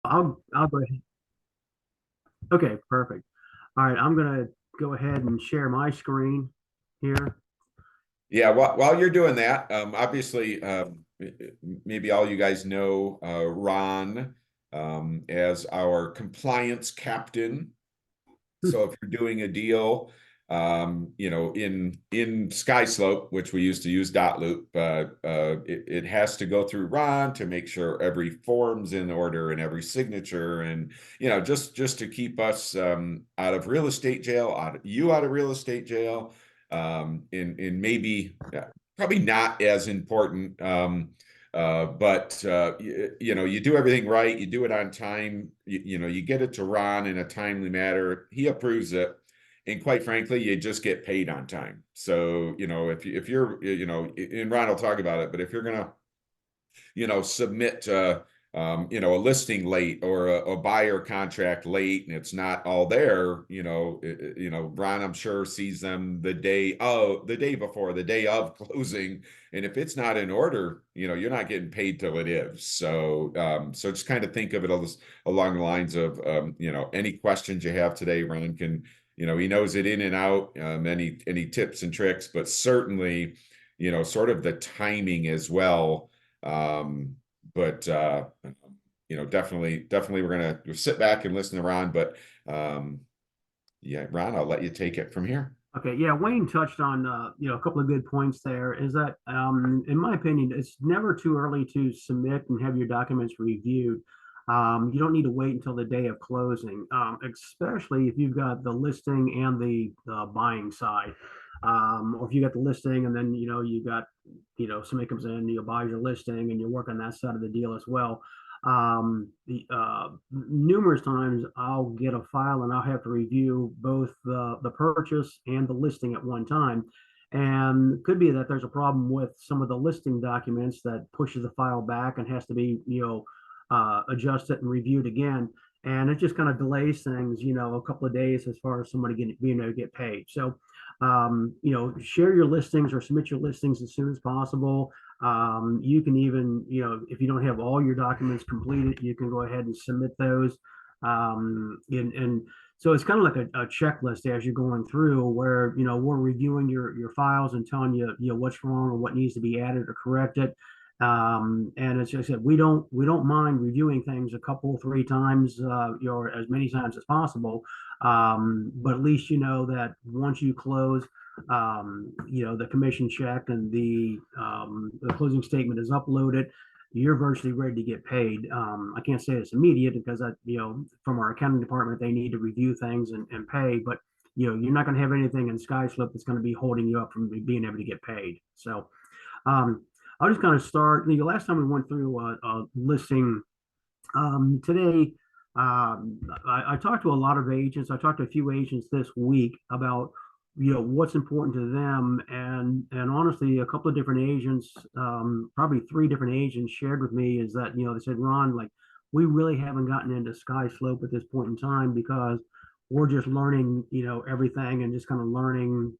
I'll go ahead. Okay, perfect. All right, I'm gonna go ahead and share my screen here. Yeah, while you're doing that, obviously, maybe all you guys know Ron as our compliance captain. So if you're doing a deal, in SkySlope, which we used to use Dotloop, it has to go through Ron to make sure every form's in order and every signature, and just to keep us out of real estate jail, out of real estate jail, in maybe probably not as important. But you do everything right, you do it on time, you get it to Ron in a timely manner, he approves it, and quite frankly, you just get paid on time. So, if you're, and Ron will talk about it, but if you're gonna, submit a listing late or a buyer contract late and it's not all there, Ron, I'm sure, sees them the day before, the day of closing. And if it's not in order, you're not getting paid till it is. So just kind of think of it along the lines of, any questions you have today, Ron can, he knows it in and out, any tips and tricks, but certainly, sort of the timing as well. But definitely we're gonna sit back and listen to Ron. But yeah, Ron, I'll let you take it from here. Okay, yeah, Wayne touched on a couple of good points there. Is that in my opinion, it's never too early to submit and have your documents reviewed. You don't need to wait until the day of closing, especially if you've got the listing and the buying side. Or if you got the listing and then you got somebody comes in, buys your listing and you work on that side of the deal as well. Numerous times I'll get a file and I'll have to review both the purchase and the listing at one time. And it could be that there's a problem with some of the listing documents that pushes the file back and has to be, adjusted and reviewed again. And it just kind of delays things, a couple of days as far as somebody getting, get paid. So, share your listings or submit your listings as soon as possible. You can even, if you don't have all your documents completed, you can go ahead and submit those. And so it's kind of like a checklist as you're going through where, we're reviewing your files and telling you, what's wrong or what needs to be added or corrected. And as I said, we don't mind reviewing things a couple, three times, or as many times as possible. But at least that once you close, the commission check and the closing statement is uploaded, you're virtually ready to get paid. I can't say it's immediate because from our accounting department, they need to review things and pay, but you're not going to have anything in SkySlip that's going to be holding you up from being able to get paid. So, I'll just kind of start. Last time we went through a listing, today, I talked to a lot of agents. I talked to a few agents this week about what's important to them, and honestly, a couple of different agents, probably three different agents, shared with me is that they said, Ron, like we really haven't gotten into SkySlope at this point in time because we're just learning everything and just kind of learning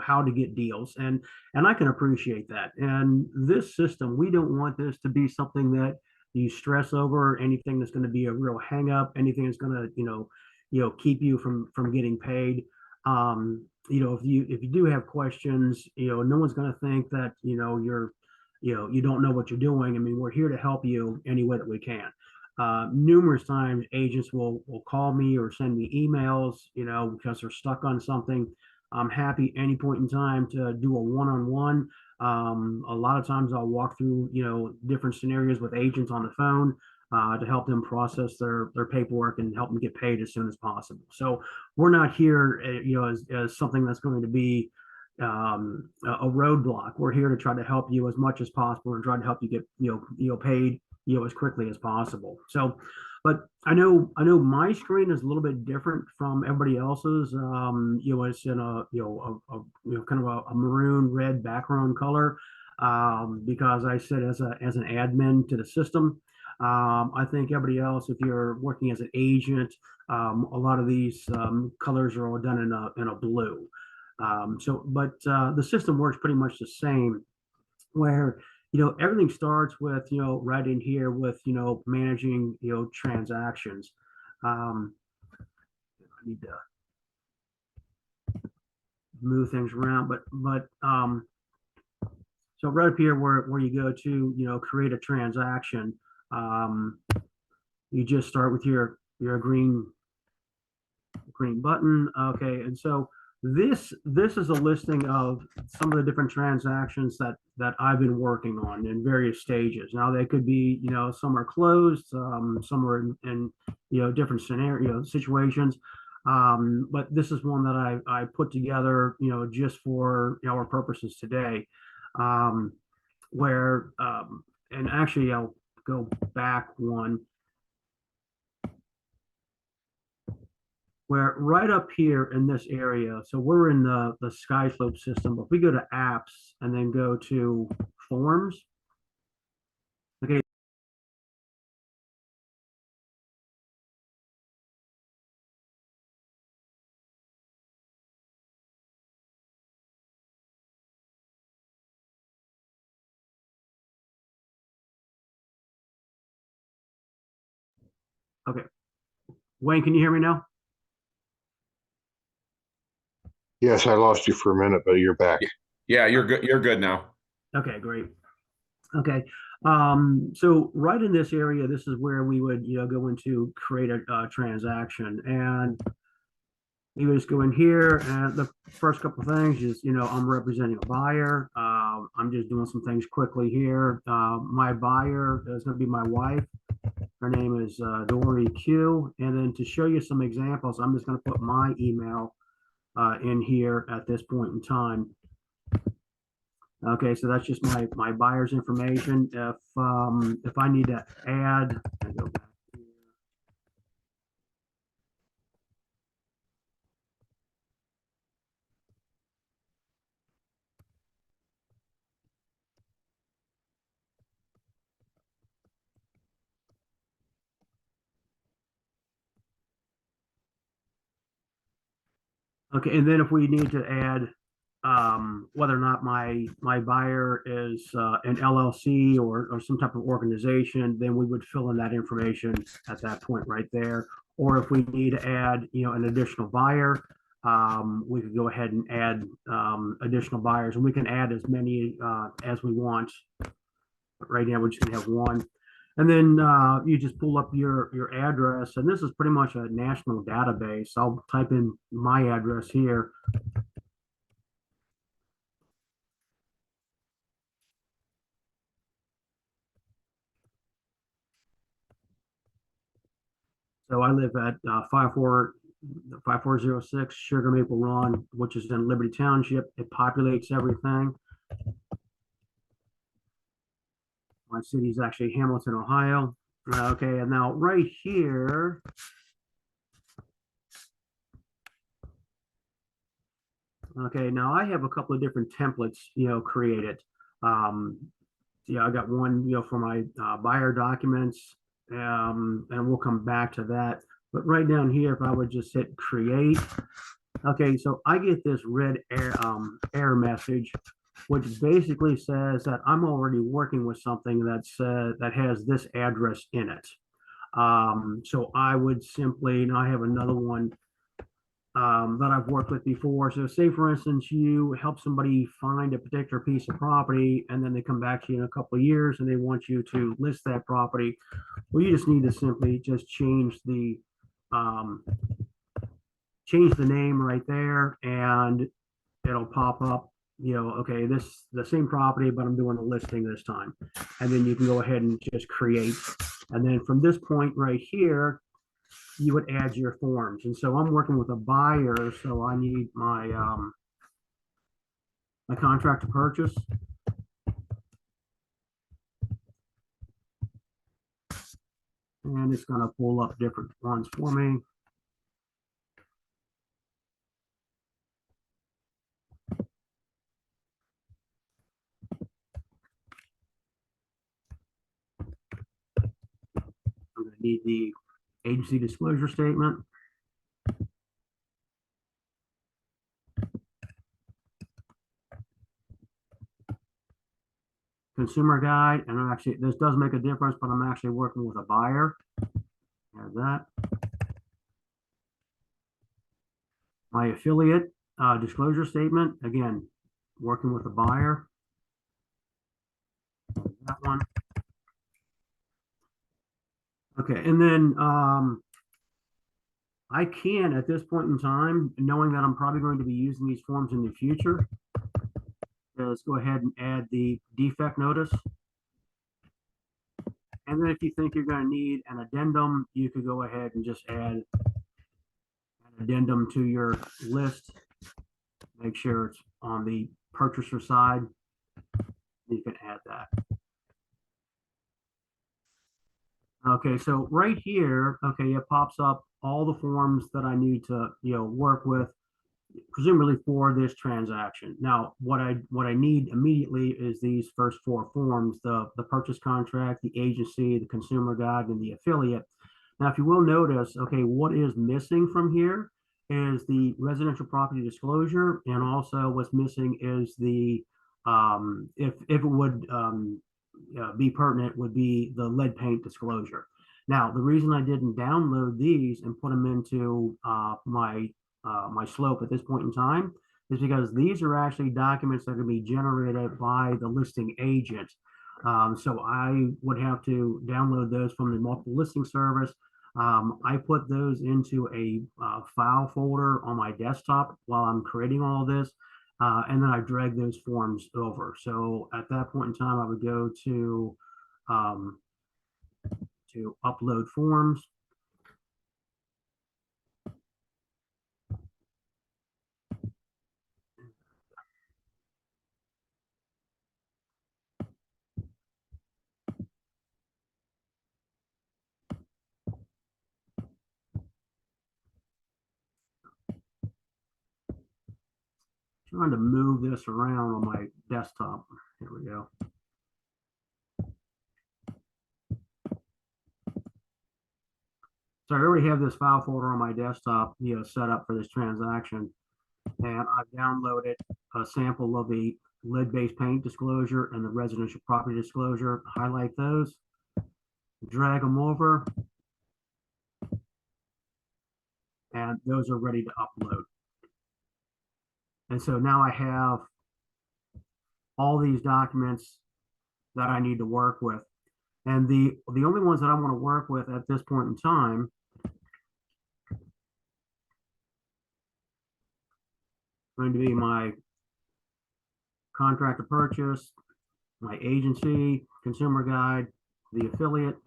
how to get deals, and I can appreciate that. And this system, we don't want this to be something that you stress over, anything that's going to be a real hang up, anything that's going to keep you from getting paid. If you do have questions, no one's going to think that you don't know what you're doing. I mean, we're here to help you any way that we can. Numerous times agents will call me or send me emails, because they're stuck on something. I'm happy any point in time to do a one-on-one. A lot of times I'll walk through, different scenarios with agents on the phone to help them process their paperwork and help them get paid as soon as possible. So we're not here, as something that's going to be a roadblock. We're here to try to help you as much as possible and try to help you get paid as quickly as possible. So, but I know my screen is a little bit different from everybody else's. It's in a kind of a maroon red background color, because I sit as an admin to the system. I think everybody else, if you're working as an agent, a lot of these colors are all done in a blue. But the system works pretty much the same, where everything starts with, right in here with, managing, transactions. I need to move things around, but so right up here where you go to, create a transaction, you just start with your green button. Okay, and so this is a listing of some of the different transactions that I've been working on in various stages. Now they could be, some are closed, some are in different scenario situations. But this is one that I put together, just for our purposes today, where and actually I'll go back one, where right up here in this area, so we're in the SkySlope system. If we go to apps and then go to forms, okay. Okay, Wayne, can you hear me now? Yes, I lost you for a minute, but you're back. Yeah, you're good. You're good now. Okay, great. Okay, so right in this area, this is where we would, go into create a transaction, and you would just go in here, and the first couple of things is, I'm representing a buyer. I'm just doing some things quickly here. My buyer is going to be my wife. Her name is Dory Q. And then to show you some examples, I'm just going to put my email in here at this point in time. Okay, so that's just my buyer's information. If I need to add, I go back here. Okay, and then if we need to add whether or not my buyer is an LLC or some type of organization, then we would fill in that information at that point right there. Or if we need to add, an additional buyer, we could go ahead and add additional buyers, and we can add as many as we want. But right now, we're just gonna have one. And then you just pull up your address, and this is pretty much a national database. I'll type in my address here. So I live at 5406 Sugar Maple Run, which is in Liberty Township. It populates everything. My city is actually Hamilton, Ohio. Okay, and now right here, okay, now I have a couple of different templates, created. I got one, for my buyer documents, and we'll come back to that. But right down here, if I would just hit create, okay, so I get this red error message, which basically says that I'm already working with something that has this address in it. So I would simply, and I have another one that I've worked with before. So say, for instance, you help somebody find a particular piece of property, and then they come back to you in a couple of years and they want you to list that property. Well, you just need to simply just change the name right there, and it'll pop up, okay, this the same property, but I'm doing a listing this time. And then you can go ahead and just create. And then from this point right here, you would add your forms. And so I'm working with a buyer, so I need my my contract to purchase. And it's going to pull up different ones for me. I'm going to need the agency disclosure statement. consumer guide, and actually this does make a difference, but I'm actually working with a buyer. There's that. My affiliate disclosure statement, again, working with a buyer. There's that one. Okay, and then I can, at this point in time, knowing that I'm probably going to be using these forms in the future, let's go ahead and add the defect notice. And then if you think you're going to need an addendum, you could go ahead and just add an addendum to your list. Make sure it's on the purchaser side. You can add that. Okay, so right here, okay, it pops up all the forms that I need to, work with, presumably for this transaction. Now, what I need immediately is these first four forms: the purchase contract, the agency, the consumer guide, and the affiliate. Now, if you will notice, okay, what is missing from here is the residential property disclosure, and also what's missing is the if it would be pertinent, would be the lead paint disclosure. Now, the reason I didn't download these and put them into my slope at this point in time is because these are actually documents that are going to be generated by the listing agent. So I would have to download those from the multiple listing service. I put those into a file folder on my desktop while I'm creating all this. And then I drag those forms over. So at that point in time, I would go to upload forms. Trying to move this around on my desktop. Here we go. So I already have this file folder on my desktop, set up for this transaction, and I've downloaded a sample of the lead-based paint disclosure and the residential property disclosure. Highlight those, drag them over, and those are ready to upload. And so now I have all these documents that I need to work with. And the only ones that I want to work with at this point in time going to be my contract to purchase, my agency, consumer guide, the affiliate,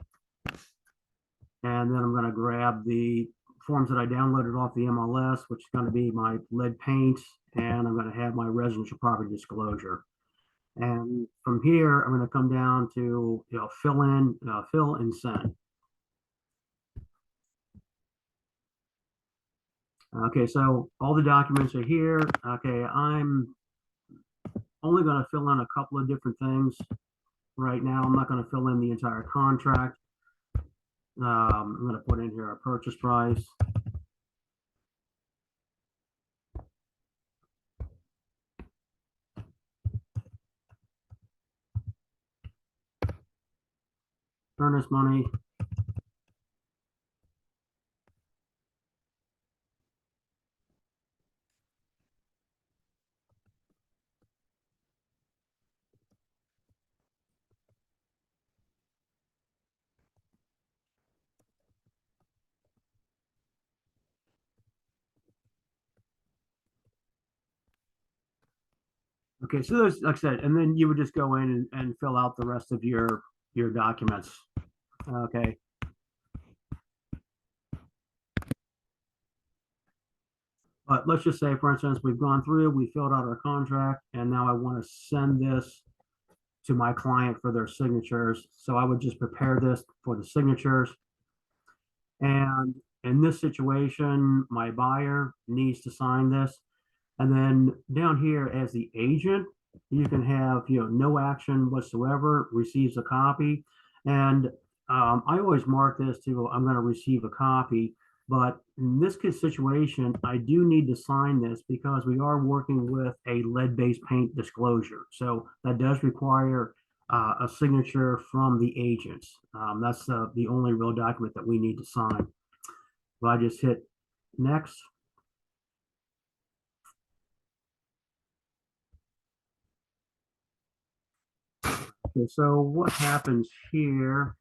and then I'm going to grab the forms that I downloaded off the MLS, which is going to be my lead paint, and I'm going to have my residential property disclosure. And from here, I'm going to come down to fill and send. Okay, so all the documents are here. Okay, I'm only going to fill in a couple of different things right now. I'm not going to fill in the entire contract. I'm going to put in here a purchase price. Earnest money. Okay, so there's, like I said, and then you would just go in and fill out the rest of your documents. Okay. But let's just say, for instance, we've gone through, we filled out our contract, and now I want to send this to my client for their signatures. So I would just prepare this for the signatures. And in this situation, my buyer needs to sign this. And then down here as the agent, you can have, no action whatsoever, receives a copy. And I always mark this to, I'm going to receive a copy. But in this situation, I do need to sign this because we are working with a lead-based paint disclosure. So that does require a signature from the agent. That's the only real document that we need to sign. So I just hit next. Okay, so what happens here?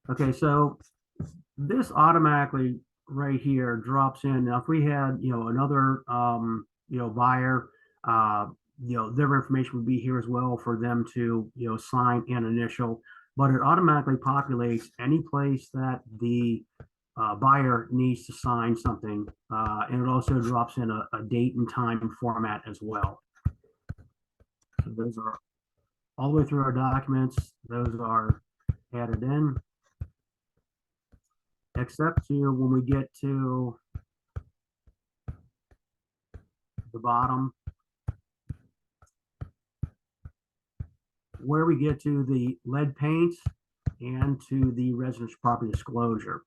Okay, so this automatically right here drops in. Now, if we had, another, buyer, their information would be here as well for them to, sign and initial, but it automatically populates any place that the buyer needs to sign something. And it also drops in a date and time format as well. So those are all the way through our documents. Those are added in. Except to when we get to the bottom, where we get to the lead paint and to the residence property disclosure.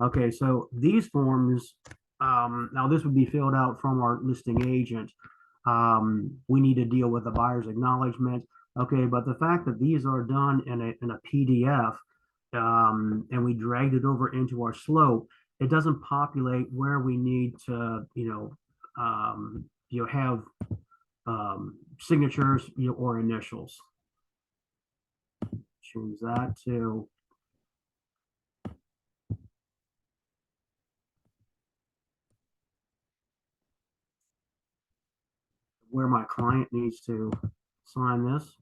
Okay, so these forms, now this would be filled out from our listing agent. We need to deal with the buyer's acknowledgement. Okay, but the fact that these are done in a PDF, and we dragged it over into our slope, it doesn't populate where we need to, have signatures, or initials. Change that to where my client needs to sign this.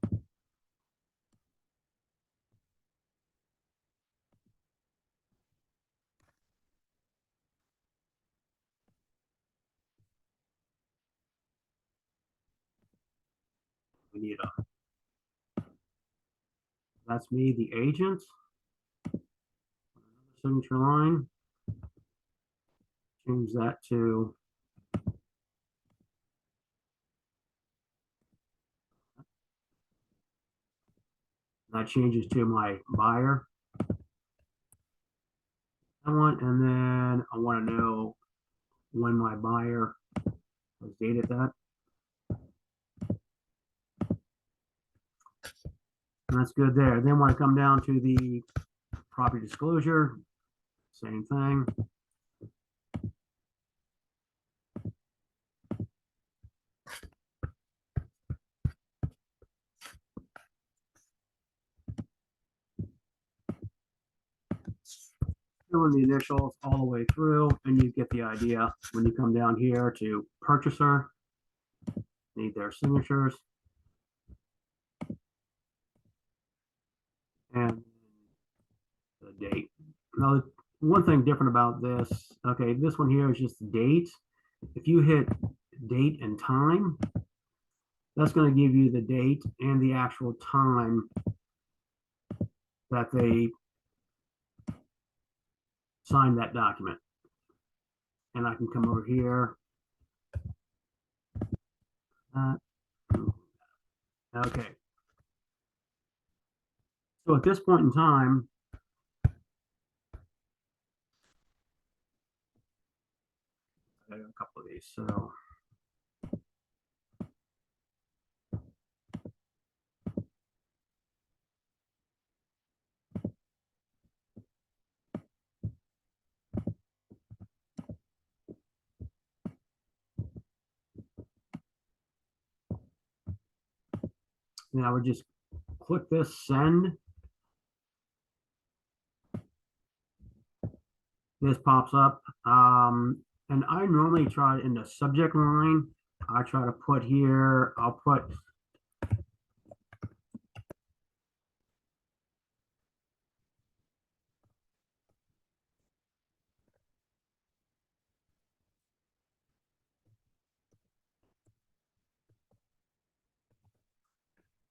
We need that's me, the agent. Signature line. Change that to that changes to my buyer. And then I want to know when my buyer was dated that. And that's good there. Then when I come down to the property disclosure, same thing. Fill in the initials all the way through, and you get the idea. When you come down here to purchaser, need their signatures. And the date. Now, one thing different about this, okay, this one here is just date. If you hit date and time, that's going to give you the date and the actual time that they signed that document. And I can come over here. Okay. So at this point in time, I got a couple of these. So now I would just click this send. This pops up. And I normally try in the subject line, I try to put here, I'll put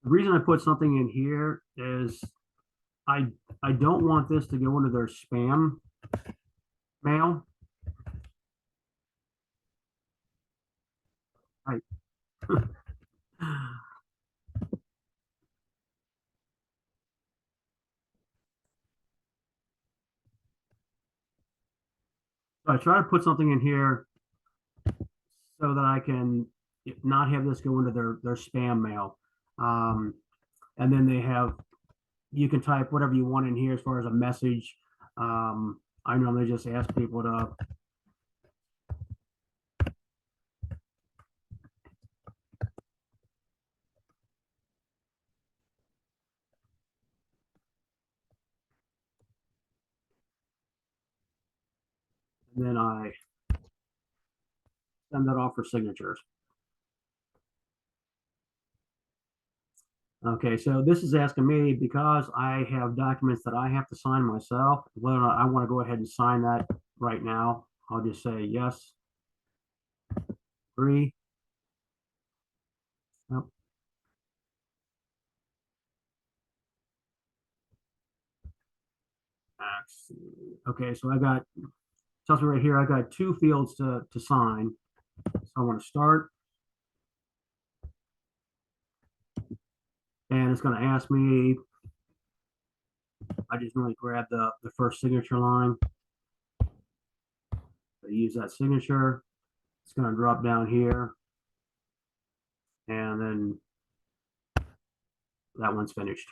the reason I put something in here is I don't want this to go into their spam mail. Right. I try to put something in here so that I can not have this go into their spam mail. And then they have, you can type whatever you want in here as far as a message. I normally just ask people to and then I send that off for signatures. Okay, so this is asking me because I have documents that I have to sign myself, whether or not I want to go ahead and sign that right now. I'll just say yes, agree. Yep. Okay, so I got, tells me right here, I got two fields to sign. So I want to start. And it's going to ask me, I just really grab the first signature line. I use that signature. It's going to drop down here. And then that one's finished.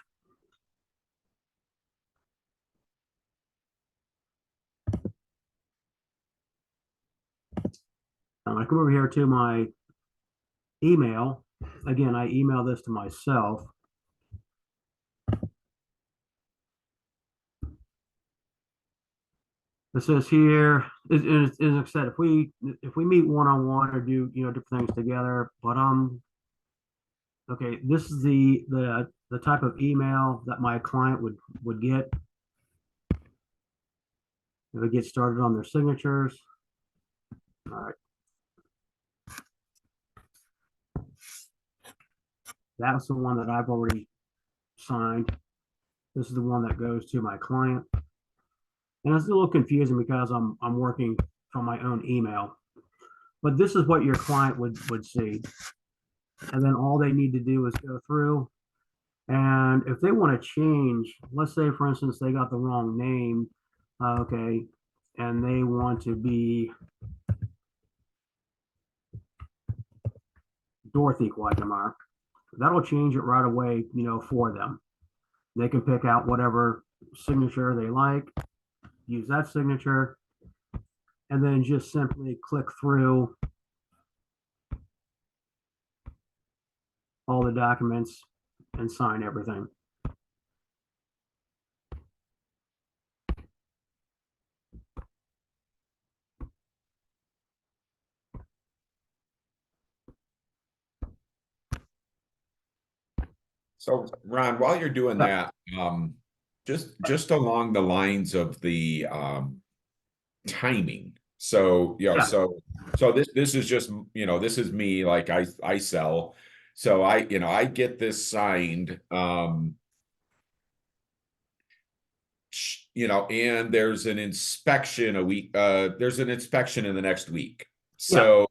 I come over here to my email. Again, I email this to myself. It says here, as I said, if we meet one-on-one or do different things together, but okay, this is the type of email that my client would get if it gets started on their signatures. All right. That's the one that I've already signed. This is the one that goes to my client. And it's a little confusing because I'm working from my own email. But this is what your client would see. And then all they need to do is go through. And if they want to change, let's say, for instance, they got the wrong name, okay, and they want to be Dorothy Quagmire, that'll change it right away, for them. They can pick out whatever signature they like, use that signature, and then just simply click through all the documents and sign everything. So Ron, while you're doing that, just along the lines of the timing. So Yeah. so this is just this is me, like I sell. So I get this signed, and there's an inspection a week. There's an inspection in the next week. So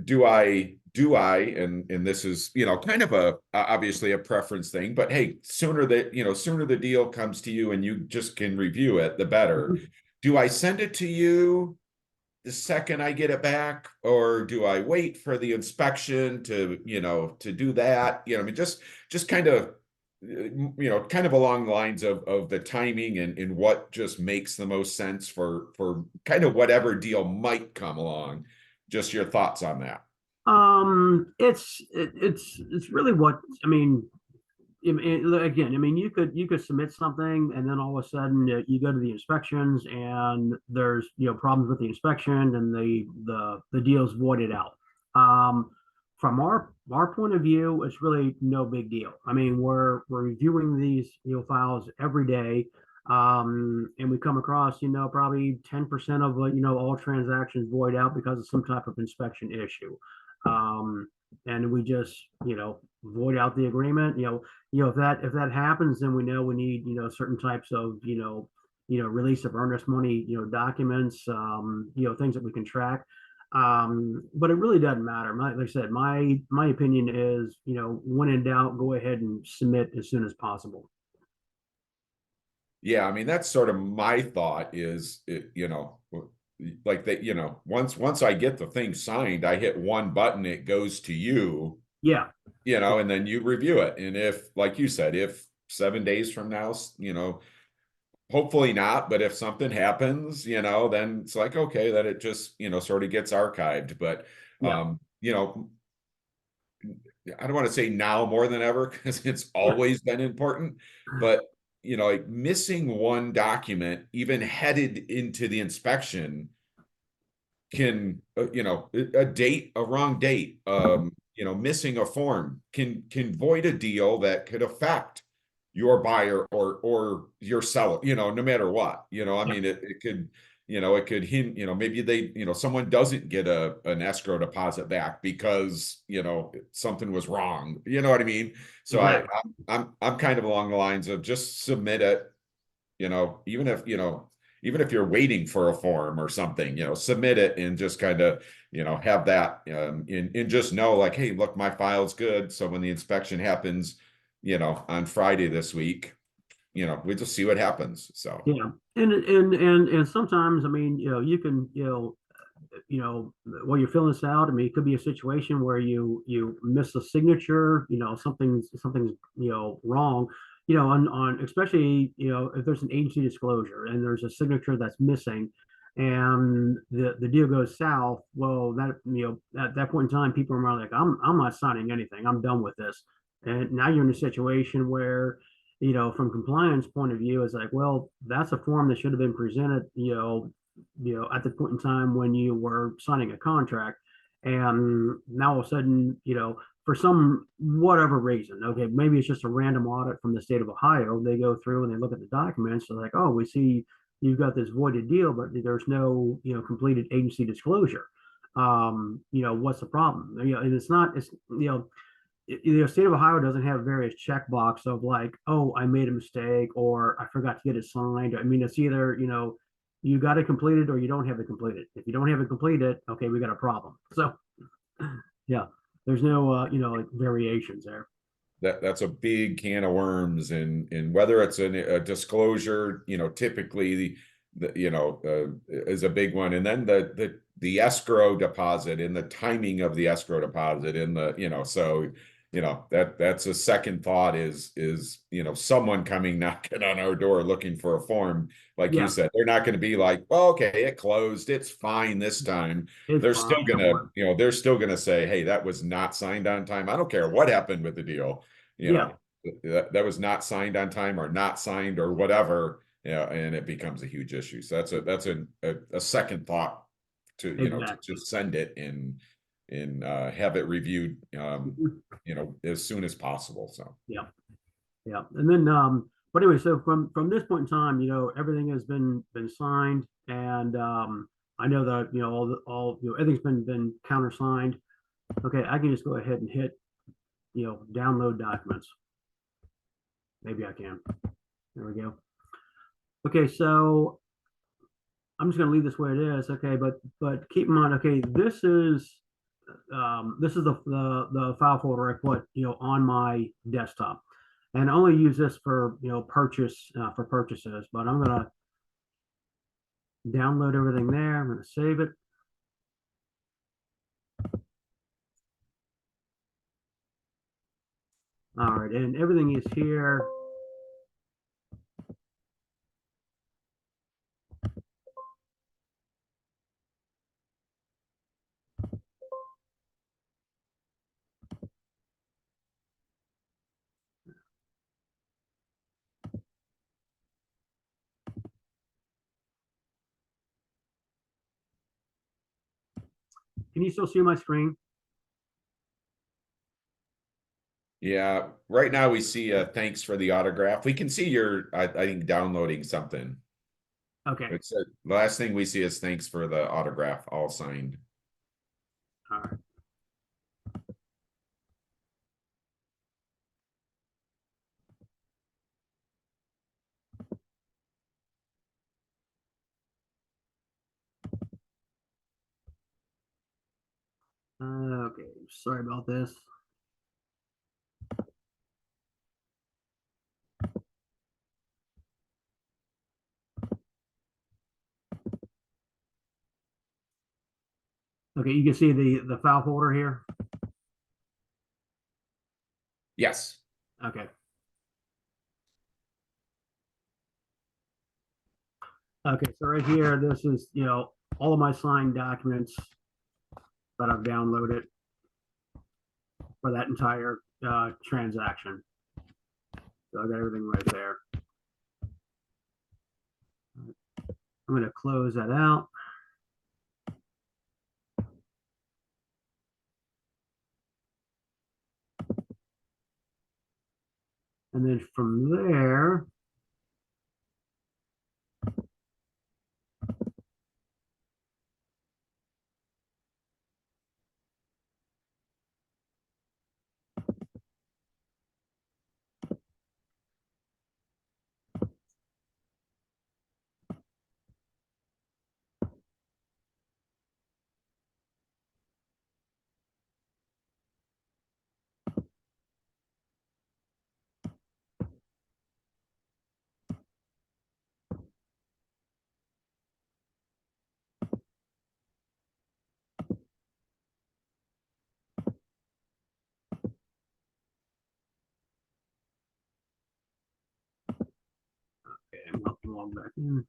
do I, and this is, kind of obviously a preference thing, but hey, sooner the deal comes to you and you just can review it, the better. Mm-hmm. Do I send it to you the second I get it back, or do I wait for the inspection to do that? I mean, just kind of, kind of along the lines of the timing and what just makes the most sense for kind of whatever deal might come along. Just your thoughts on that. It's really what I mean. Again, I mean, you could submit something, and then all of a sudden you go to the inspections, and there's problems with the inspection, and the deal's voided out. From our point of view, it's really no big deal. I mean, we're reviewing these files every day. And we come across, probably 10% of all transactions void out because of some type of inspection issue. And we just, void out the agreement. If that happens, then we know we need, certain types of, release of earnest money, documents, things that we can track. But it really doesn't matter. Like I said, my opinion is, when in doubt, go ahead and submit as soon as possible. Yeah, I mean, that's sort of my thought is, like that, once I get the thing signed, I hit one button, it goes to you, Yeah, and then you review it. And if, like you said, if 7 days from now, hopefully not, but if something happens, then it's like, okay, that it just, sort of gets archived. But, yeah, I don't want to say now more than ever because it's always been important, but like missing one document, even headed into the inspection, can a wrong date, missing a form can void a deal that could affect your buyer or your seller, no matter what. I yeah, mean, it could, it could hint, maybe they, someone doesn't get an escrow deposit back because, something was wrong. You know what I mean? So exactly. I'm kind of along the lines of just submit it, even if you're waiting for a form or something, submit it and just kind of, have that, and just know like, hey, look, my file's good. So when the inspection happens, on Friday this week, we just see what happens. So Yeah, and sometimes, I mean, you can, while you're filling this out, I mean, it could be a situation where you miss a signature, something's wrong, on especially if there's an agency disclosure and there's a signature that's missing, and the deal goes south. Well, that at that point in time, people are like, I'm not signing anything. I'm done with this. And now you're in a situation where from compliance point of view, it's like, well, that's a form that should have been presented, at the point in time when you were signing a contract. And now all of a sudden, for some whatever reason, okay, maybe it's just a random audit from the state of Ohio. They go through and they look at the documents. They're like, oh, we see you've got this voided deal, but there's no, completed agency disclosure. What's the problem? And it's not, it's, the state of Ohio doesn't have various checkbox of like, oh, I made a mistake or I forgot to get it signed. I mean, it's either, you got it completed or you don't have it completed. If you don't have it completed, okay, we got a problem. So yeah, there's no, like variations there. that's a big can of worms, and whether it's a disclosure, typically is a big one, and then the escrow deposit and the timing of the escrow deposit and the so that's a second thought is someone coming knocking on our door looking for a form, like you Yeah, said. They're not going to be like, well, okay, it closed, it's fine this time. it's They're fine. still Don't gonna, worry. they're still gonna say, hey, that was not signed on time. I don't care what happened with the deal, you Yeah, know, that was not signed on time or not signed or whatever, and it becomes a huge issue. So that's a second thought to, to exactly. just send it and have it reviewed, as soon as possible. So Yeah, yeah. And then, but anyway, so from this point in time, everything has been signed, and I know that all everything's been countersigned. Okay, I can just go ahead and hit download documents. Maybe I can. There we go. Okay, so I'm just going to leave this where it is. Okay, but keep in mind. Okay, this is the file folder I put on my desktop, and I only use this for for purchases. But I'm going to download everything there. I'm going to save it. All right, and everything is here. Can you still see my screen? yeah, right now we see thanks for the autograph. We can see you're, I think, downloading something. Okay. It's the last thing we see is thanks for the autograph, all signed. All right. Okay. Sorry about this. Okay, you can see the file folder here. Yes. Okay. Okay, so right here, this is, all of my signed documents that I've downloaded for that entire transaction. So I got everything right there. I'm going to close that out. And then from there, okay, I'm going to log back in.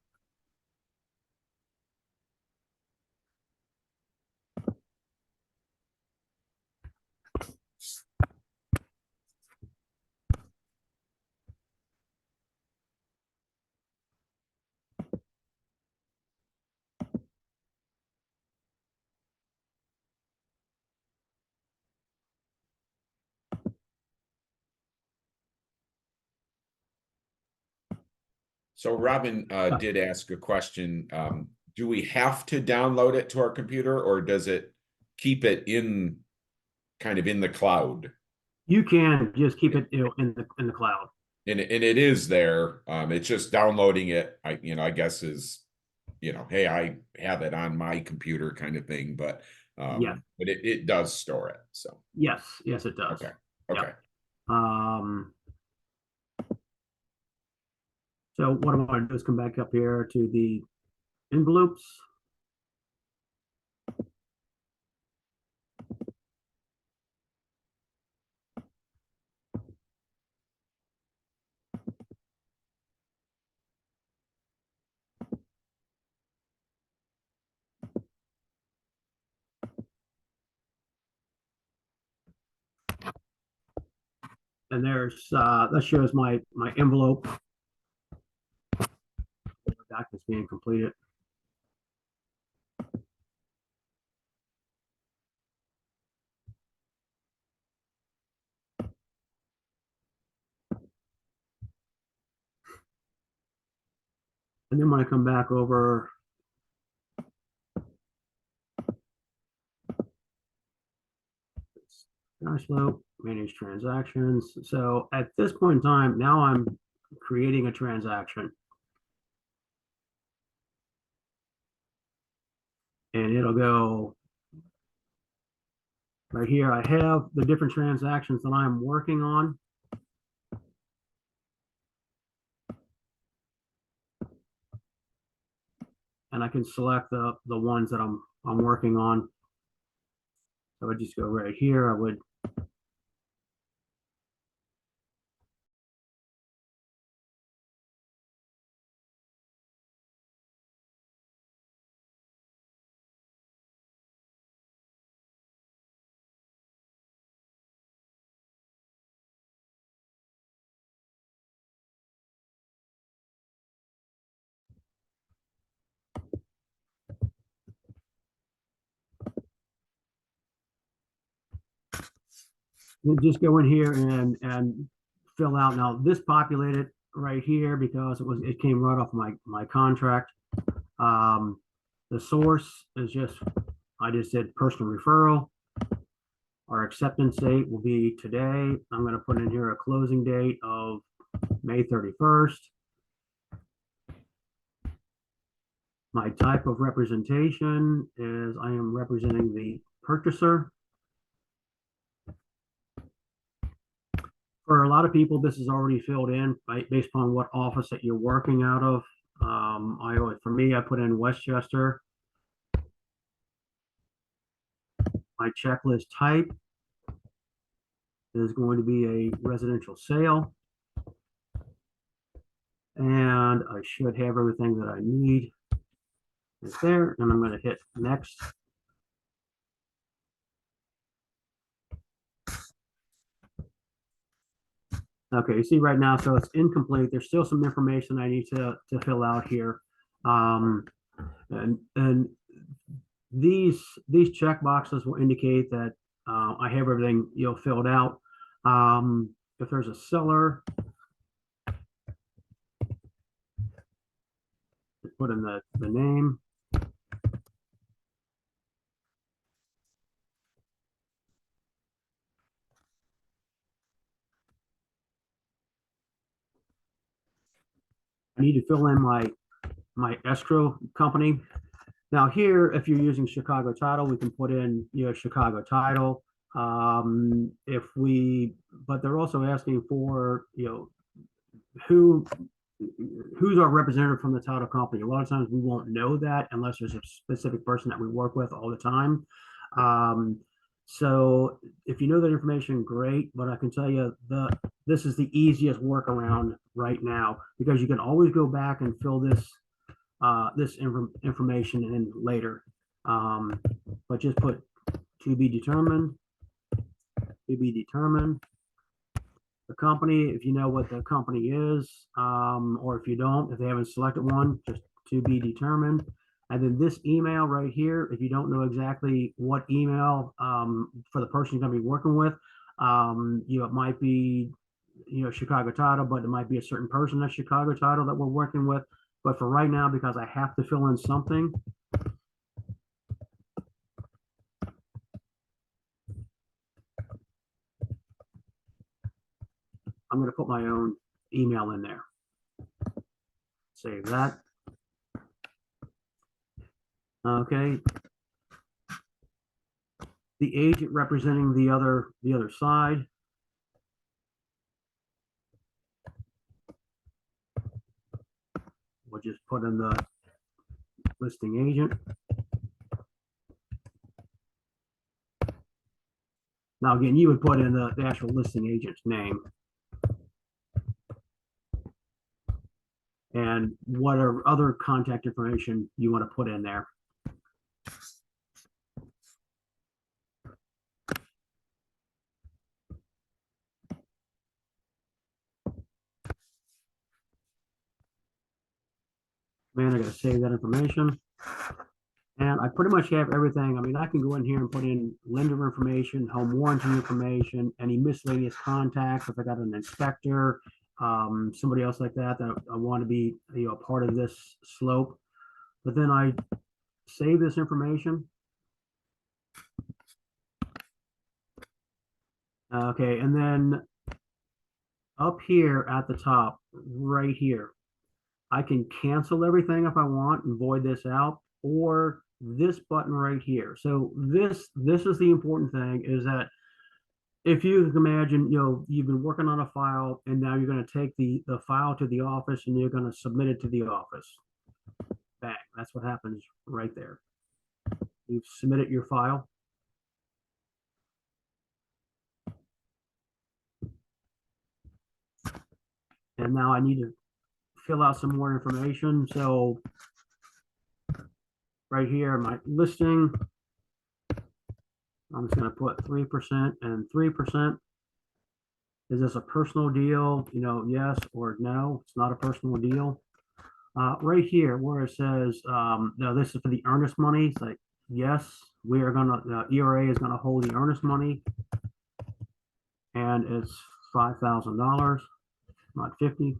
So Robin did ask a question. Do we have to download it to our computer, or does it keep it in kind of in the cloud? You can just keep it in the cloud. And it is there. It's just downloading it. I guess is, hey, I have it on my computer kind of thing. But Yeah. but it does store it. So Yes, it does. okay, okay. Yep. So what I want to do is come back up here to the envelopes. And there's that shows my envelope. The documents being completed. And then when I come back over, cash flow, manage transactions. So at this point in time, now I'm creating a transaction. And it'll go right here. I have the different transactions that I'm working on. And I can select the ones that I'm working on. So I just go right here. I would just go in here and fill out. Now this populated right here because it came right off my contract. The source is I just said personal referral. Our acceptance date will be today. I'm going to put in here a closing date of May 31st. My type of representation is I am representing the purchaser. For a lot of people, this is already filled in based upon what office that you're working out of. For me, I put in Westchester. My checklist type is going to be a residential sale. And I should have everything that I need right there. And I'm going to hit next. Okay, you see right now, so it's incomplete. There's still some information I need to fill out here. And these check boxes will indicate that I have everything filled out. If there's a seller, put in the name. I need to fill in my escrow company. Now here, if you're using Chicago Title, we can put in Chicago Title. But they're also asking for who's our representative from the title company. A lot of times we won't know that unless there's a specific person that we work with all the time. So if you know that information, great, but I can tell you this is the easiest workaround right now, because you can always go back and fill this information in later. But just put to be determined. The company, if you know what the company is, or if you don't, if they haven't selected one, just to be determined. And then this email right here, if you don't know exactly what email for the person you're going to be working with, it might be Chicago Title, but it might be a certain person at Chicago Title that we're working with. But for right now, because I have to fill in something, I'm going to put my own email in there. Save that. Okay. The agent representing the other side. We'll just put in the listing agent. Now again, you would put in the actual listing agent's name. And what are other contact information you want to put in there. Man, I got to save that information. And I pretty much have everything. I mean, I can go in here and put in lender information, home warranty information, any miscellaneous contacts, if I got an inspector, somebody else like that I want to be a part of this slope. But then I save this information. Okay, and then up here at the top, right here, I can cancel everything if I want and void this out, or this button right here. So this is the important thing, is that if you can imagine, you've been working on a file and now you're going to take the file to the office and you're going to submit it to the office. Bang, that's what happens right there. You've submitted your file. And now I need to fill out some more information. So right here, my listing, I'm just going to put 3% and 3%. Is this a personal deal? Yes or no. It's not a personal deal. Right here where it says, no, this is for the earnest money. It's like, yes, we are going to, ERA is going to hold the earnest money. And it's $5,000, not 50.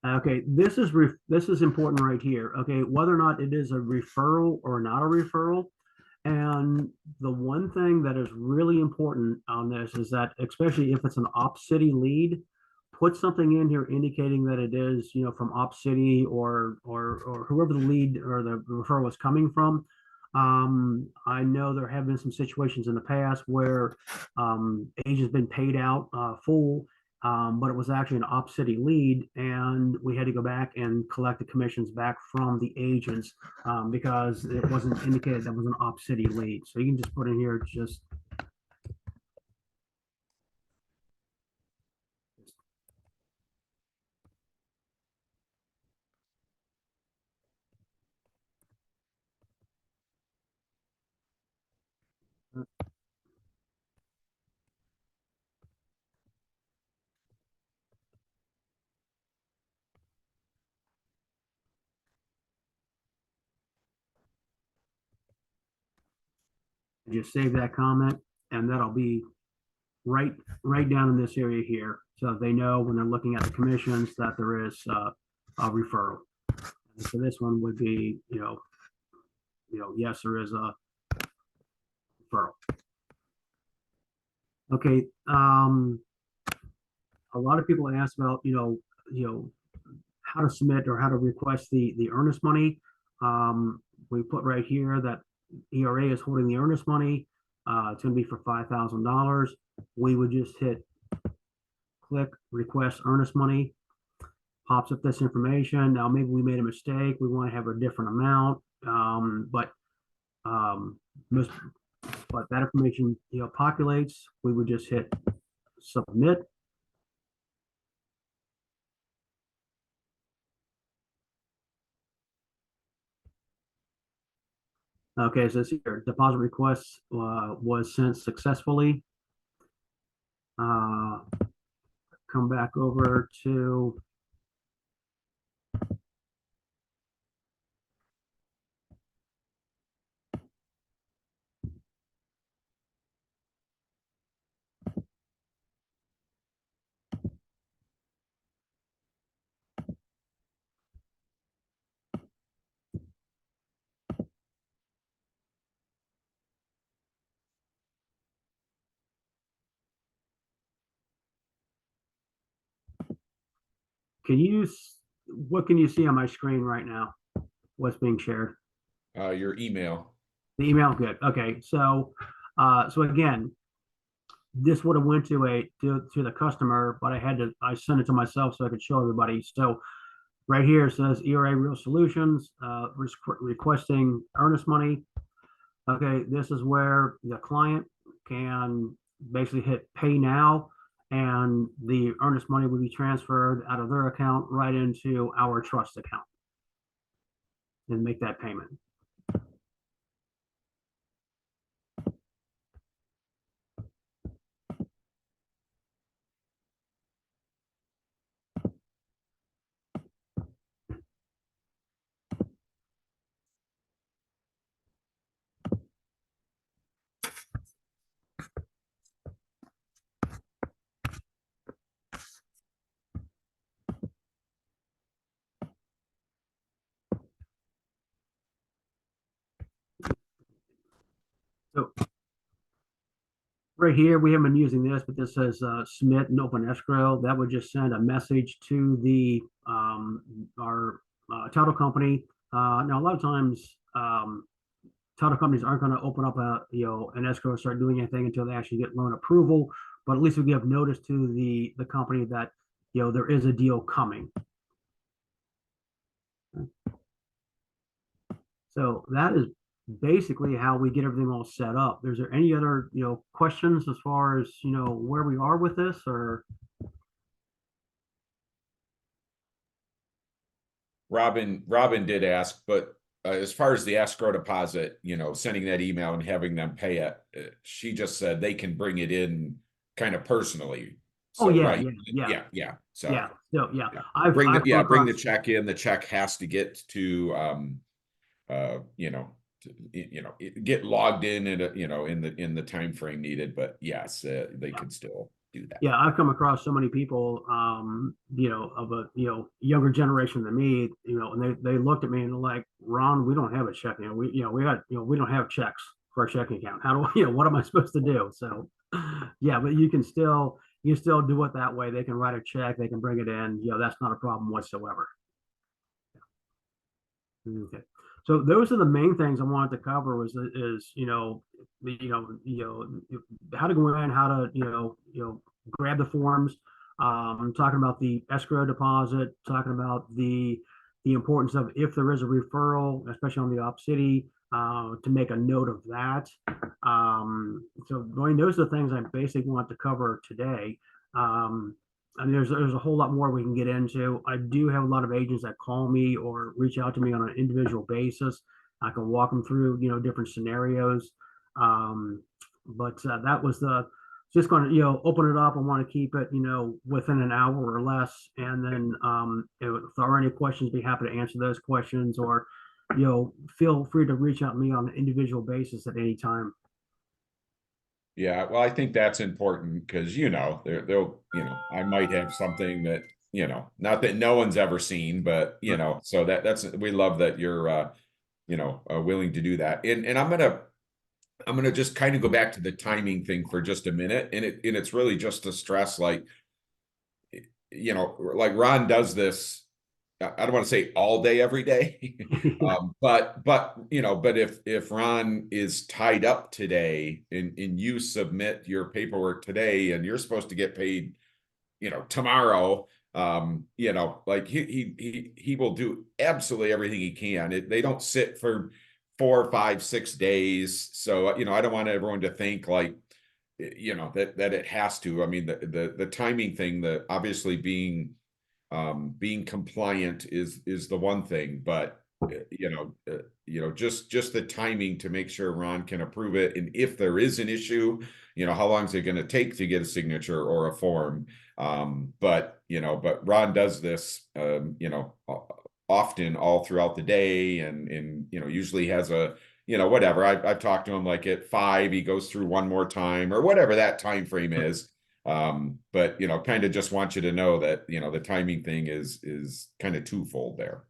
Okay, this is important right here. Okay, whether or not it is a referral or not a referral. And the one thing that is really important on this is that, especially if it's an Op City lead, put something in here indicating that it is, from Op City or whoever the lead or the referral is coming from. I know there have been some situations in the past where agents been paid out full, but it was actually an op city lead, and we had to go back and collect the commissions back from the agents because it wasn't indicated that was an op city lead. So you can just put in here just save that comment, and that'll be right down in this area here, so they know when they're looking at the commissions that there is a referral. And so this one would be, yes, there is a referral. Okay, a lot of people ask about, how to submit or how to request the earnest money. We put right here that ERA is holding the earnest money. It's going to be for $5,000. We would just hit click request earnest money. Pops up this information. Now maybe we made a mistake. We want to have a different amount, but that information populates. We would just hit submit. Okay, so this here deposit request was sent successfully. Come back over to what can you see on my screen right now? What's being shared? Your email. The email, good. Okay, so again, this would have went to the customer, but I sent it to myself so I could show everybody. So right here it says ERA Real Solutions requesting earnest money. Okay, this is where the client can basically hit pay now, and the earnest money will be transferred out of their account right into our trust account and make that payment. So right here, we haven't been using this, but this says submit and open escrow. That would just send a message to the our title company. Now, a lot of times, title companies aren't going to open up an escrow and start doing anything until they actually get loan approval. But at least we give notice to the company that there is a deal coming. So that is basically how we get everything all set up. Is there any other questions as far as where we are with this, or? Robin did ask, but as far as the escrow deposit, sending that email and having them pay it, she just said they can bring it in kind of personally. So, oh yeah, right. yeah. So yeah. So yeah, yeah. Bring the check in. The check has to get to get logged in and in the time frame needed. But yes, they can still do that. Yeah, I've come across so many people, of a younger generation than me, and they looked at me and they're like, Ron, we don't have a checking. We don't have checks for a checking account. How do what am I supposed to do? So yeah, but you can still do it that way. They can write a check, they can bring it in. That's not a problem whatsoever. Okay. So those are the main things I wanted to cover is how to go in, how to grab the forms, talking about the escrow deposit, talking about the importance of if there is a referral, especially on the op city, to make a note of that. So Dwayne, those are the things I basically want to cover today. And there's a whole lot more we can get into. I do have a lot of agents that call me or reach out to me on an individual basis. I can walk them through, different scenarios. But that was just going to, open it up. I want to keep it, within an hour or less. And then if there are any questions, be happy to answer those questions, or, feel free to reach out to me on an individual basis at any time. Yeah, well, I think that's important because, they'll, I might have something that, not that no one's ever seen, but, so we love that you're, willing to do that. And I'm gonna just kind of go back to the timing thing for just a minute. And it's really just to stress, like, like Ron does this, I don't want to say all day, every day. But if Ron is tied up today and you submit your paperwork today and you're supposed to get paid, tomorrow, like he will do absolutely everything he can. They don't sit for 4, 5, 6 days. So, I don't want everyone to think like, that it has to. I mean, the timing thing, that obviously being compliant is the one thing, but just the timing to make sure Ron can approve it. And if there is an issue, how long is it going to take to get a signature or a form? But Ron does this, often all throughout the day, and usually has a, whatever. I've talked to him, like at 5, he goes through one more time, or whatever that time frame is. But kind of just want you to know that the timing thing is kind of twofold there.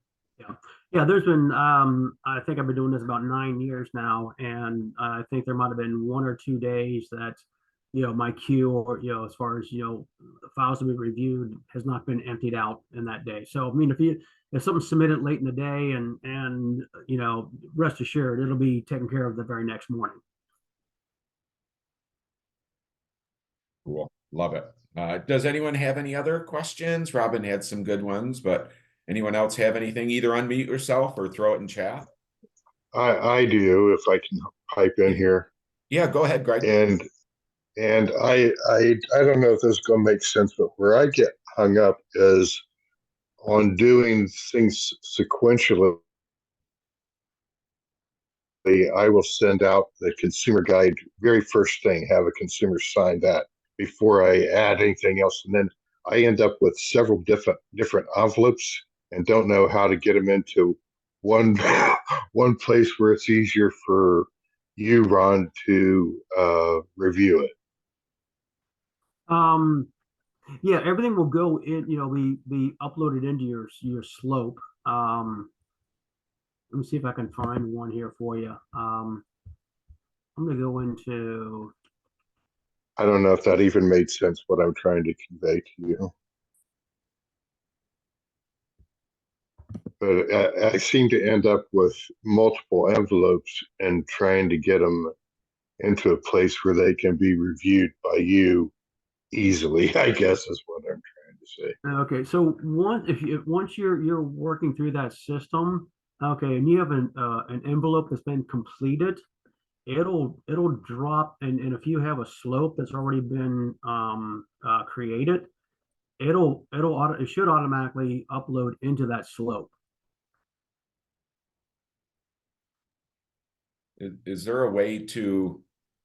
Yeah, there's been I think I've been doing this about 9 years now, and I think there might have been 1 or 2 days that my queue, or as far as the files to be reviewed, has not been emptied out in that day. So I mean, if something's submitted late in the day, and rest assured it'll be taken care of the very next morning. Cool. Love it. Does anyone have any other questions? Robin had some good ones, but anyone else have anything? Either unmute yourself or throw it in chat. I do, if I can pipe in here. Yeah, go ahead, Greg. And I don't know if this is going to make sense, but where I get hung up is on doing things sequentially. I will send out the consumer guide very first thing, have a consumer sign that before I add anything else. And then I end up with several different envelopes and don't know how to get them into one place where it's easier for you, Ron, to review it. Yeah, everything will go in, be uploaded into your slope. Let me see if I can find one here for you. I'm going to go into. I don't know if that even made sense, what I'm trying to convey to you. But I seem to end up with multiple envelopes and trying to get them into a place where they can be reviewed by you easily, I guess is what I'm trying to say. Okay, so once you're working through that system, okay, and you have an envelope that's been completed, it'll drop, and if you have a slope that's already been created, it should automatically upload into that slope. Is there a way to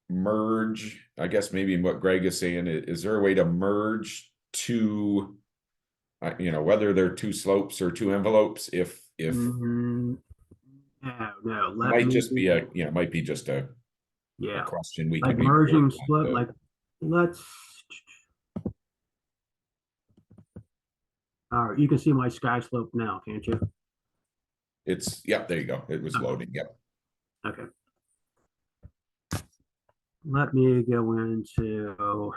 merge? I guess maybe what Greg is saying, is there a way to merge two, whether they're two slopes or two envelopes? If no, might just be might be just a question we like can merging split. Like, let's. All right, you can see my sky slope now, can't you? It's, yep, there you go. It was loading. Yep. Okay. Let me go into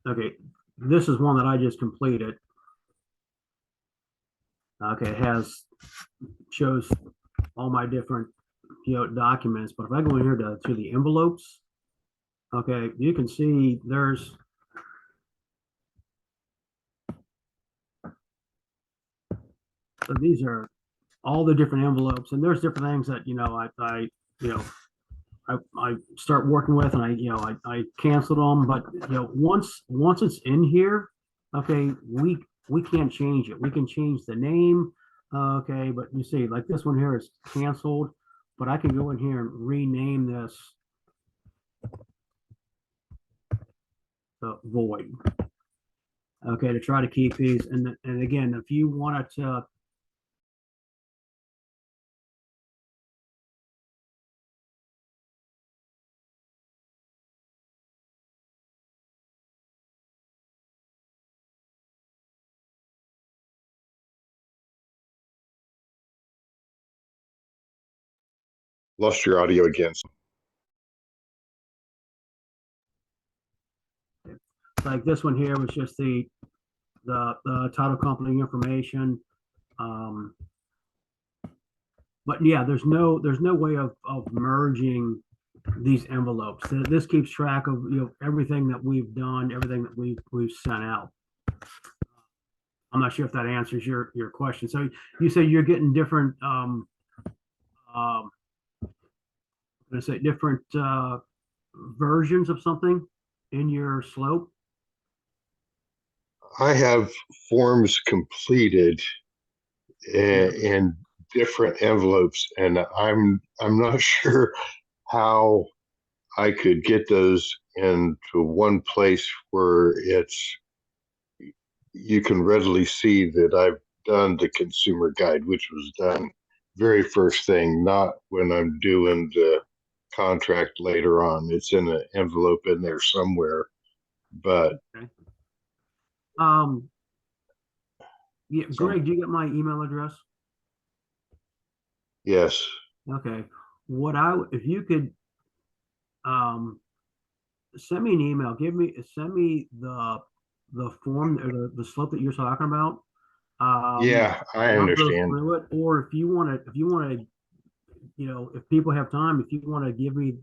okay, this is one that I just completed. Okay, it shows all my different, documents. But if I go in here to the envelopes, okay, you can see so these are all the different envelopes, and there's different things that you know I start working with, and I canceled them. But once it's in here, okay, we can't change it. We can change the name, okay, but you see, like this one here is canceled, but I can go in here and rename this void, okay, to try to keep these. And again, if you wanted to Lost your audio again. like this one here was just the title company information. But yeah, there's no way of merging these envelopes. This keeps track of everything that we've done, everything that we've sent out. I'm not sure if that answers your question. So you say you're getting different let's say different versions of something in your slope. I have forms completed in different envelopes, and I'm not sure how I could get those into one place where you can readily see that I've done the consumer guide, which was done very first thing, not when I'm doing the contract later on. It's in an envelope in there somewhere, but Okay. Yeah, Greg, do you get my email address? yes. Okay. If you could send me an email, send me the form or the slope that you're talking about. Yeah, I I'll go understand. through it. Or if you want to, if people have time, if you want to give me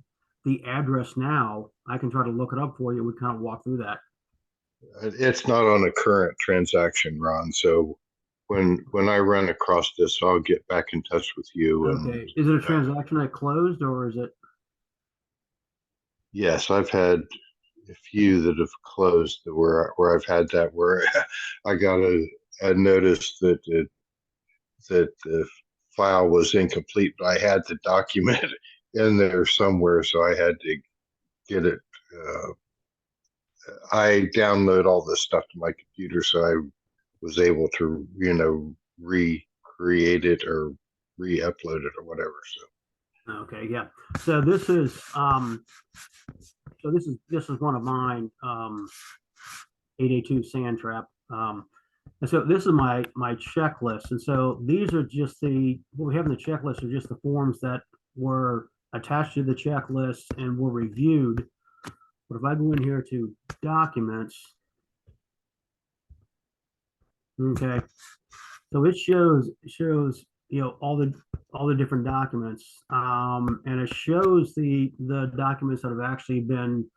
the address now, I can try to look it up for you. We kind of walk through that. It's not on a current transaction, Ron. So when I run across this, I'll get back in touch with you. And Okay. Is it a transaction that closed, or is it? yes, I've had a few that have closed where I've had that where I got a notice that the file was incomplete, but I had the document in there somewhere, so I had to get it. I download all this stuff to my computer, so I was able to recreate it or re-upload it or whatever. So Okay, yeah. So this is this is one of mine, 882 sand trap. And so this is my checklist. And so these are just what we have in the checklist are just the forms that were attached to the checklist and were reviewed. But if I go in here to documents, okay, so it shows all the different documents, and it shows the documents that have actually been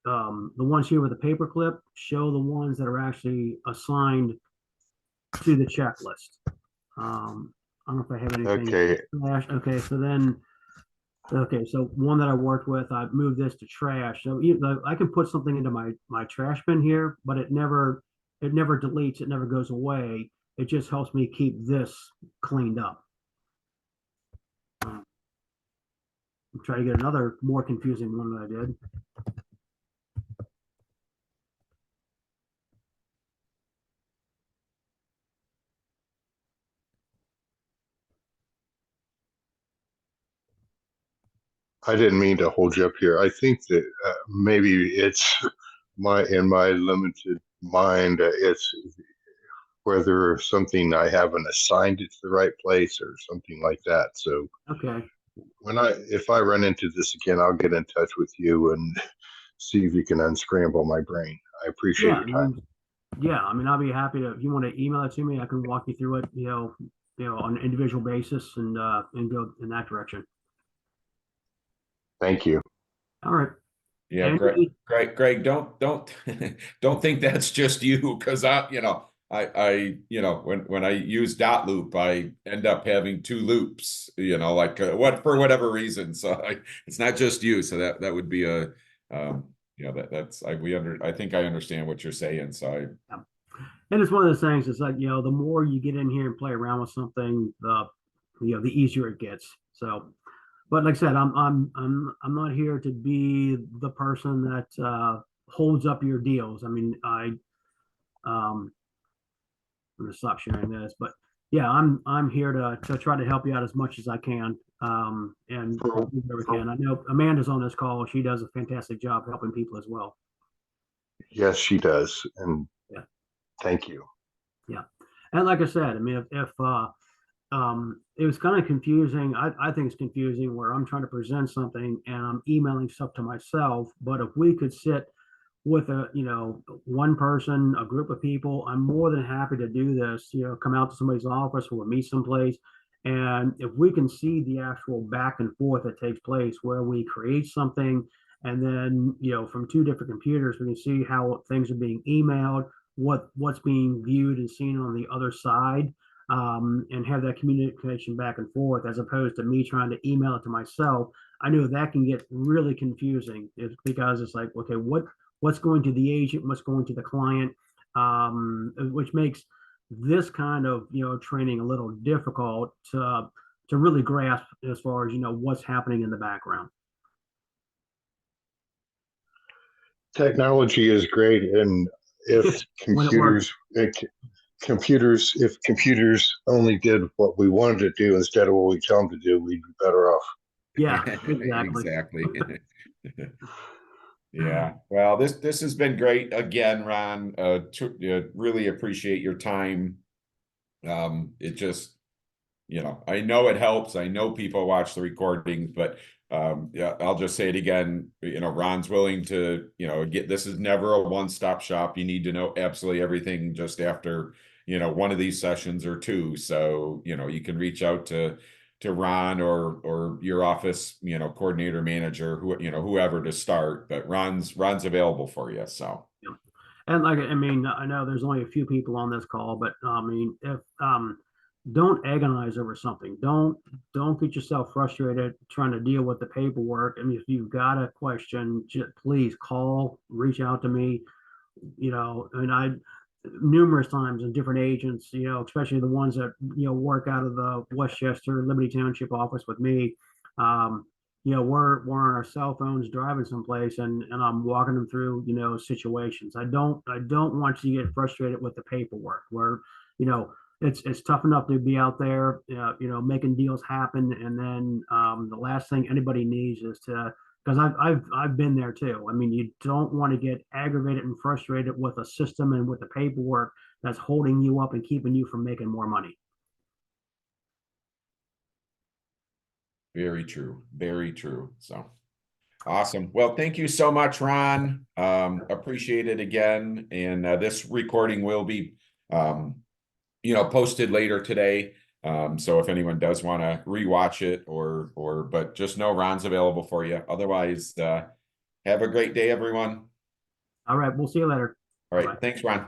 the ones here with the paperclip show the ones that are actually assigned to the checklist. I don't know if I have anything. okay, Okay, so then, okay, so one that I worked with, I moved this to trash. So I can put something into my trash bin here, but it never deletes. It never goes away. It just helps me keep this cleaned up. I'm trying to get another more confusing one that I did. I didn't mean to hold you up here. I think that maybe it's in my limited mind, it's whether something I haven't assigned it to the right place or something like that. So Okay. if I run into this again, I'll get in touch with you and see if you can unscramble my brain. I appreciate Yeah, your time. Yeah, I mean, I'll be happy to, if you want to email it to me, I can walk you through it, on an individual basis and go in that direction. Thank you. All right. Yeah, And Greg, don't don't think that's just you, because when I use dot loop, I end up having two loops, like for whatever reason. So it's not just you. So that would be a I think I understand what you're saying. So and it's one of those things. It's like, the more you get in here and play around with something, the easier it gets. So, but like I said, I'm not here to be the person that holds up your deals. I mean, I'm gonna stop sharing this, but yeah, I'm here to try to help you out as much as I can. And For, wherever we for, can. I know Amanda's on this call. She does a fantastic job helping people as well. yes, she does. And Yeah. thank you. Yeah. And like I said, I mean, if it was kind of confusing. I think it's confusing where I'm trying to present something and I'm emailing stuff to myself. But if we could sit with one person, a group of people, I'm more than happy to do this. Come out to somebody's office or meet someplace, and if we can see the actual back and forth that takes place, where we create something, and then from two different computers, we can see how things are being emailed, what's being viewed and seen on the other side, and have that communication back and forth, as opposed to me trying to email it to myself. I know that can get really confusing, because it's like, okay, what's going to the agent, what's going to the client, which makes this kind of training a little difficult to really grasp, as far as what's happening in the background. Technology is great, and if When it works. if computers only did what we wanted to do instead of what we tell them to do, we'd be better off. Yeah, exactly. exactly. Yeah. Well, this has been great again, Ron. Really appreciate your time. It just, I know it helps. I know people watch the recordings, but yeah, I'll just say it again. Ron's willing to, this is never a one-stop shop. You need to know absolutely everything just after, one of these sessions or two. So, you can reach out to Ron or your office, coordinator, manager, whoever to start, but Ron's available for you. So. Yeah. And I mean, I know there's only a few people on this call, but I mean, if don't agonize over something. Don't get yourself frustrated trying to deal with the paperwork. I mean, if you've got a question, just please call, reach out to me. And I numerous times in different agents, especially the ones that work out of the Westchester Liberty Township office with me. We're on our cell phones driving someplace, and I'm walking them through situations. I don't want you to get frustrated with the paperwork, where it's tough enough to be out there making deals happen, and then the last thing anybody needs is to, because I've been there too. I mean, you don't want to get aggravated and frustrated with a system and with the paperwork that's holding you up and keeping you from making more money. Very true. Very true. So awesome. Well, thank you so much, Ron. Appreciate it again. And this recording will be, posted later today. So if anyone does want to rewatch it but just know Ron's available for you. Otherwise, have a great day, everyone. All right. We'll see you later. All right. Bye-bye. Thanks, Ron.